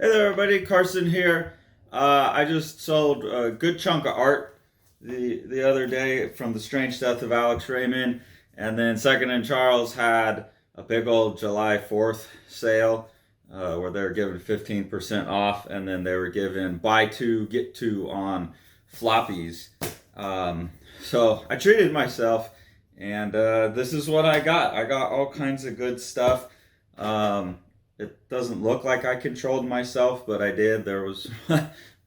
Hey there, everybody. Carson here. I just sold a good chunk of art the other day from The Strange Death of Alex Raymond, and then Second and Charles had a big old July 4th sale where they were giving 15% off, and then they were giving buy two get two on floppies. Um, so I treated myself, and this is what I got. I got all kinds of good stuff. It doesn't look like I controlled myself, but I did. There was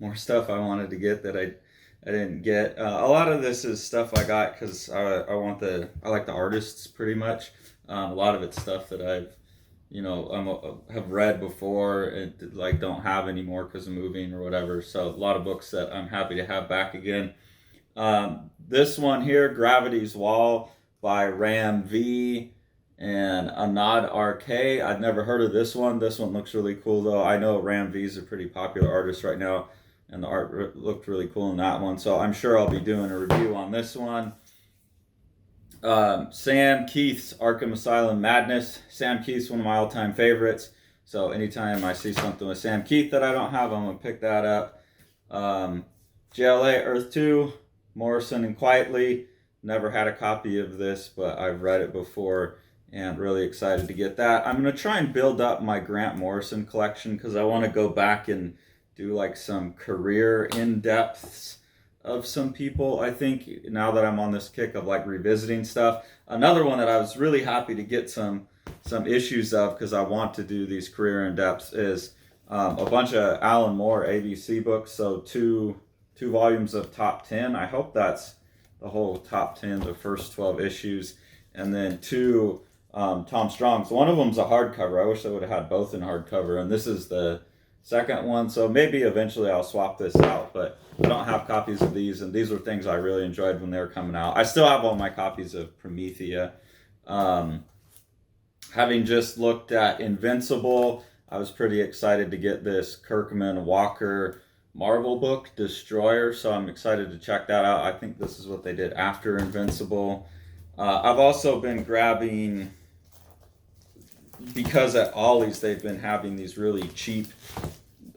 more stuff I wanted to get that I didn't get. A lot of this is stuff I got because I like the artists pretty much. A lot of it's stuff that have read before and like don't have anymore because of moving or whatever. So a lot of books that I'm happy to have back again. This one here, Gravity's Wall by Ram V and Anad RK. I'd never heard of this one. This one looks really cool though. I know Ram V is a pretty popular artist right now, and the art looked really cool in that one. So I'm sure I'll be doing a review on this one. Sam Keith's Arkham Asylum Madness. Sam Keith's one of my all-time favorites. So anytime I see something with Sam Keith that I don't have, I'm gonna pick that up. JLA Earth 2, Morrison and Quietly. Never had a copy of this, but I've read it before and really excited to get that. I'm going to try and build up my Grant Morrison collection because I want to go back and do like some career in-depths of some people. I think now that I'm on this kick of like revisiting stuff. Another one that I was really happy to get some issues of because I want to do these career in-depths is a bunch of Alan Moore ABC books. So two volumes of top 10. I hope that's the whole top 10, the first 12 issues, and then two Tom Strong's. One of them's a hardcover. I wish I would have had both in hardcover, and this is the second one. So maybe eventually I'll swap this out, but I don't have copies of these, and these were things I really enjoyed when they were coming out. I still have all my copies of Promethea. Having just looked at Invincible, I was pretty excited to get this Kirkman Walker Marvel book, Destroyer, so I'm excited to check that out. I think this is what they did after Invincible. I've also been grabbing, because at Ollie's they've been having these really cheap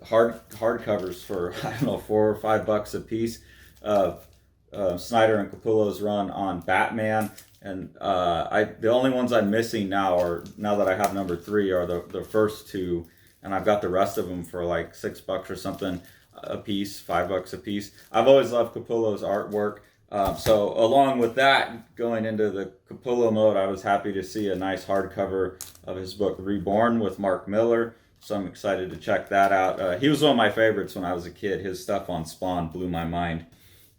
hardcovers for, I don't know, $4 or $5 a piece of Snyder and Capullo's run on Batman. And the only ones I'm missing now that I have number 3 are the first two, and I've got the rest of them for like $6 or something a piece, $5 a piece. I've always loved Capullo's artwork. So along with that, going into the Capullo mode, I was happy to see a nice hardcover of his book Reborn with Mark Miller. So I'm excited to check that out. He was one of my favorites when I was a kid. His stuff on Spawn blew my mind.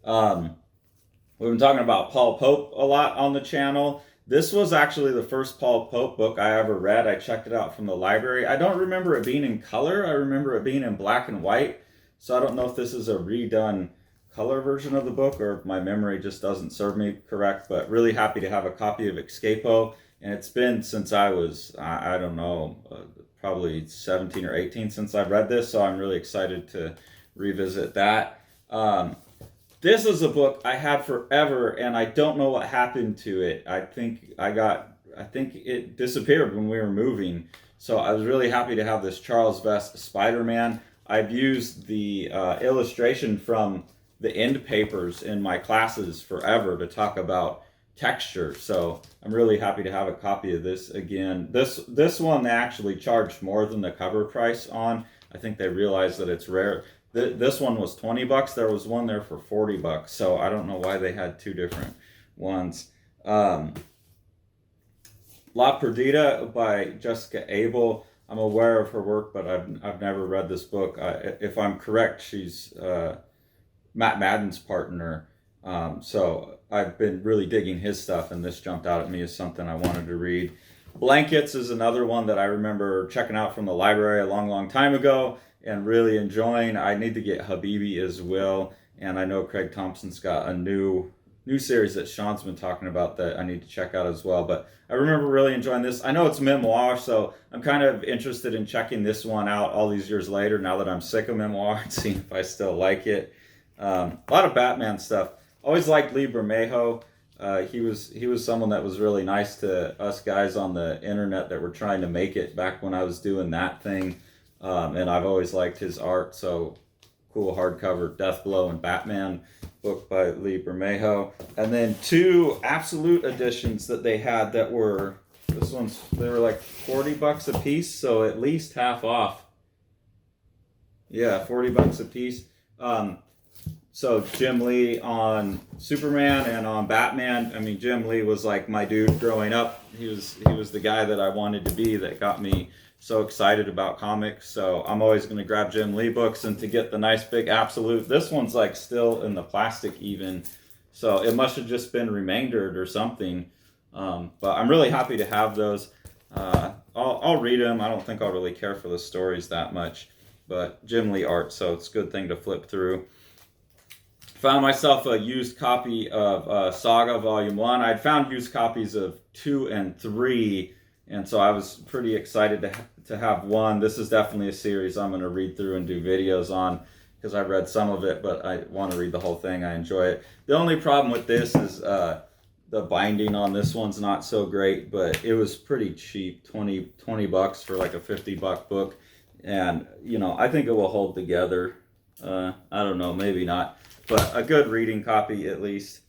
We've been talking about Paul Pope a lot on the channel. This was actually the first Paul Pope book I ever read. I checked it out from the library. I don't remember it being in color. I remember it being in black and white. So I don't know if this is a redone color version of the book or if my memory just doesn't serve me correct, but really happy to have a copy of Escapo. And it's been since I was, I don't know, probably 17 or 18 since I've read this. So I'm really excited to revisit that. This is a book I had forever, and I don't know what happened to it. I think it disappeared when we were moving. So I was really happy to have this Charles Vest Spider-Man. I've used the illustration from the end papers in my classes forever to talk about texture. So I'm really happy to have a copy of this again. This one they actually charged more than the cover price on. I think they realized that it's rare. This one was $20. There was one there for $40. So I don't know why they had two different ones. La Perdita by Jessica Abel. I'm aware of her work, but I've never read this book. If I'm correct, she's Matt Madden's partner. So I've been really digging his stuff, and this jumped out at me as something I wanted to read. Blankets is another one that I remember checking out from the library a long, long time ago and really enjoying. I need to get Habibi as well, and I know Craig Thompson's got a new series that Sean's been talking about that I need to check out as well. But I remember really enjoying this. I know it's memoir, so I'm kind of interested in checking this one out all these years later now that I'm sick of memoir and seeing if I still like it. A lot of Batman stuff. Always liked Lee Bermejo. He was someone that was really nice to us guys on the internet that were trying to make it back when I was doing that thing. and I've always liked his art. So cool hardcover Deathblow and Batman book by Lee Bermejo, and then 2 absolute editions that they had that were they were like $40 a piece, so at least half off. Yeah, $40 a piece. So Jim Lee on Superman and on Batman. I mean, Jim Lee was like my dude growing up. He was the guy that I wanted to be, that got me so excited about comics. So I'm always going to grab Jim Lee books, and to get the nice big absolute. This one's like still in the plastic even, so it must have just been remaindered or something. But I'm really happy to have those. I'll read them. I don't think I'll really care for the stories that much, but Jim Lee art, so it's a good thing to flip through. Found myself a used copy of Saga Volume 1. I'd found used copies of 2 and 3, and so I was pretty excited to have 1. This is definitely a series I'm going to read through and do videos on, because I read some of it, but I want to read the whole thing. I enjoy it. The only problem with this is the binding on this one's not so great, but it was pretty cheap, 20 bucks for like a $50 book, and I think it will hold together. I don't know, maybe not, but a good reading copy at least.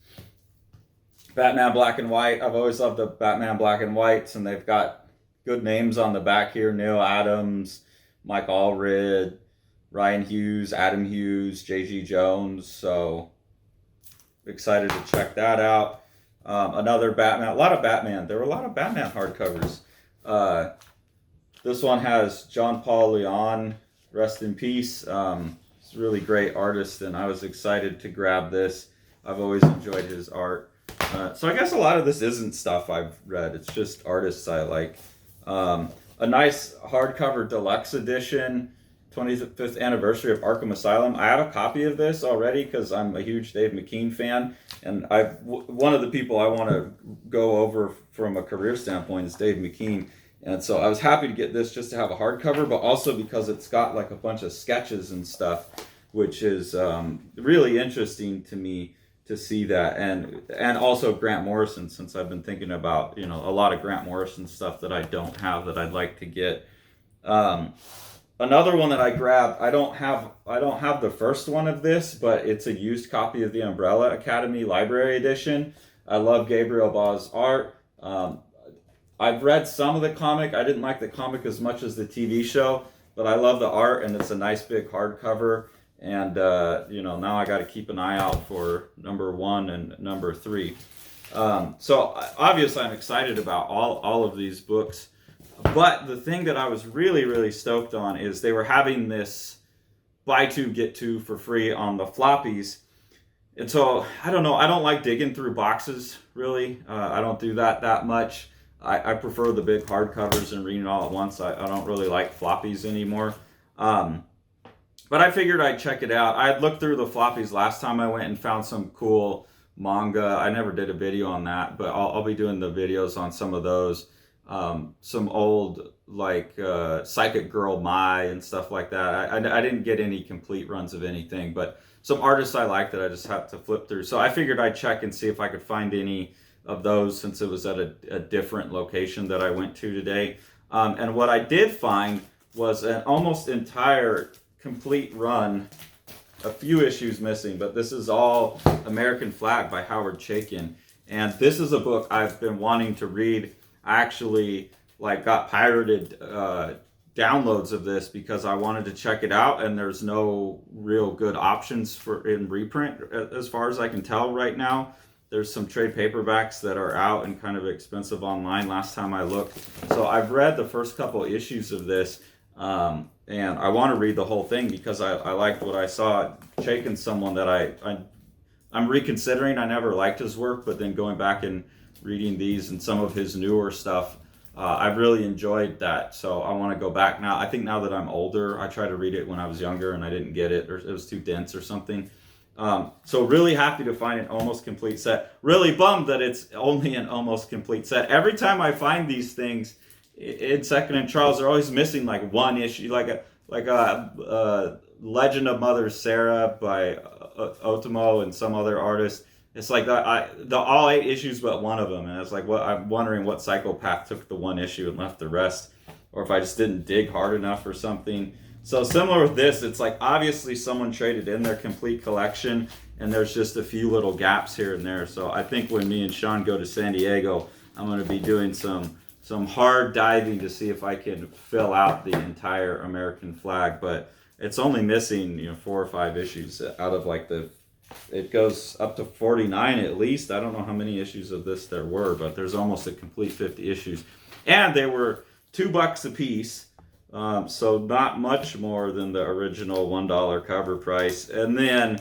Batman Black and White. I've always loved the Batman Black and Whites, and they've got good names on the back here: Neil Adams, Mike Allred, Ryan Hughes, Adam Hughes, J.G. Jones. So excited to check that out. Another Batman, a lot of Batman. There were a lot of Batman hardcovers. This one has John Paul Leon, rest in peace. He's a really great artist, and I was excited to grab this. I've always enjoyed his art. So I guess a lot of this isn't stuff I've read. It's just artists I like. A nice hardcover deluxe edition, 25th anniversary of Arkham Asylum. I have a copy of this already because I'm a huge Dave McKean fan, and one of the people I want to go over from a career standpoint is Dave McKean, and so I was happy to get this just to have a hardcover, but also because it's got like a bunch of sketches and stuff, which is really interesting to me to see that, and also Grant Morrison, since I've been thinking about a lot of Grant Morrison stuff that I don't have that I'd like to get. Another one that I grabbed, I don't have the first one of this, but it's a used copy of the Umbrella Academy Library Edition. I love Gabriel Ba's art. I've read some of the comic. I didn't like the comic as much as the TV show, but I love the art, and it's a nice big hardcover. And now I got to keep an eye out for number 1 and number 3. So obviously I'm excited about all of these books. But the thing that I was really, really stoked on is they were having this buy 2, get 2 for free on the floppies. And so, I don't know, I don't like digging through boxes, really. I don't do that much. I prefer the big hardcovers and reading all at once. I don't really like floppies anymore. But I figured I'd check it out. I had looked through the floppies last time I went and found some cool manga. I never did a video on that, but I'll be doing the videos on some of those. Some old Psychic Girl Mai and stuff like that. I didn't get any complete runs of anything, but some artists I like that I just had to flip through. So I figured I'd check and see if I could find any of those, since it was at a different location that I went to today. And what I did find was an almost entire complete run, a few issues missing, but this is all American Flag by Howard Chaykin. And this is a book I've been wanting to read. I actually got pirated downloads of this because I wanted to check it out, and there's no real good options in reprint as far as I can tell right now. There's some trade paperbacks that are out and kind of expensive online last time I looked. So I've read the first couple issues of this, and I want to read the whole thing because I liked what I saw. Chaykin's someone that I'm reconsidering. I never liked his work, but then going back and reading these and some of his newer stuff, I've really enjoyed that. So I want to go back now. I think now that I'm older, I tried to read it when I was younger and I didn't get it, or it was too dense or something. So really happy to find an almost complete set. Really bummed that it's only an almost complete set. Every time I find these things in Second and Charles, they're always missing one issue, like a Legend of Mother Sarah by Otomo and some other artist. It's like all 8 issues but one of them, and it's like, I'm wondering what psychopath took the one issue and left the rest, or if I just didn't dig hard enough or something. So similar with this, it's like obviously someone traded in their complete collection and there's just a few little gaps here and there. So I think when me and Sean go to San Diego, I'm going to be doing some hard diving to see if I can fill out the entire American flag. But it's only missing, 4 or 5 issues out of like it goes up to 49 at least. I don't know how many issues of this there were, but there's almost a complete 50 issues. And they were $2 a piece. So not much more than the original $1 cover price. And then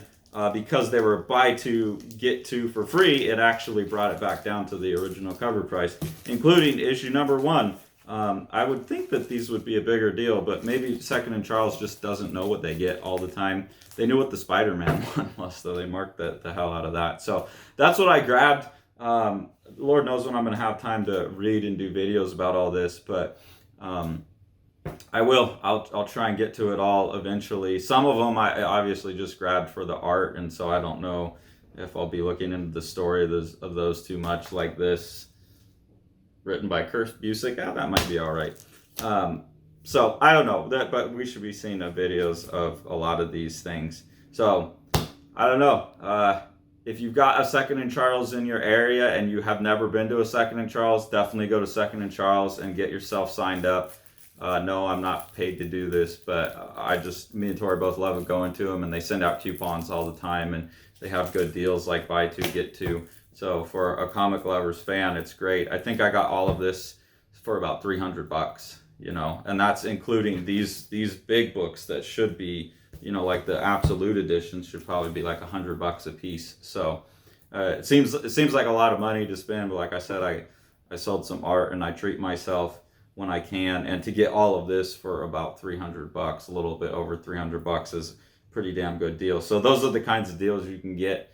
because they were buy 2, get 2 for free, it actually brought it back down to the original cover price, including issue number 1. I would think that these would be a bigger deal, but maybe Second and Charles just doesn't know what they get all the time. They knew what the Spider-Man one was, so they marked the hell out of that. So that's what I grabbed. Lord knows when I'm going to have time to read and do videos about all this, but I will. I'll try and get to it all eventually. Some of them I obviously just grabbed for the art, and so I don't know if I'll be looking into the story of those too much, like this, written by Kurt Busiek. That might be all right. So I don't know but we should be seeing videos of a lot of these things. So I don't know. If you've got a Second and Charles in your area and you have never been to a Second and Charles, definitely go to Second and Charles and get yourself signed up. No, I'm not paid to do this, but me and Tori both love going to them, and they send out coupons all the time, and they have good deals like buy 2, get 2. So for a comic lovers fan, it's great. I think I got all of this for about $300, and that's including these big books that should be, like the Absolute editions should probably be like $100 a piece. So it seems like a lot of money to spend, but like I said, I sold some art and I treat myself when I can, and to get all of this for about $300, a little bit over $300, is a pretty damn good deal. So those are the kinds of deals you can get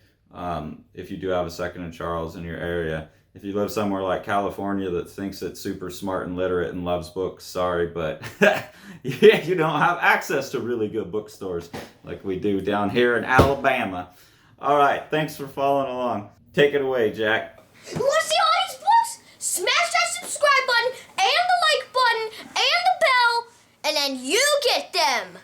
if you do have a Second and Charles in your area. If you live somewhere like California that thinks it's super smart and literate and loves books, sorry, but yeah, you don't have access to really good bookstores like we do down here in Alabama. All right, thanks for following along. Take it away, Jack. You want to see all these books? Smash that subscribe button and the like button and the bell, and then you get them.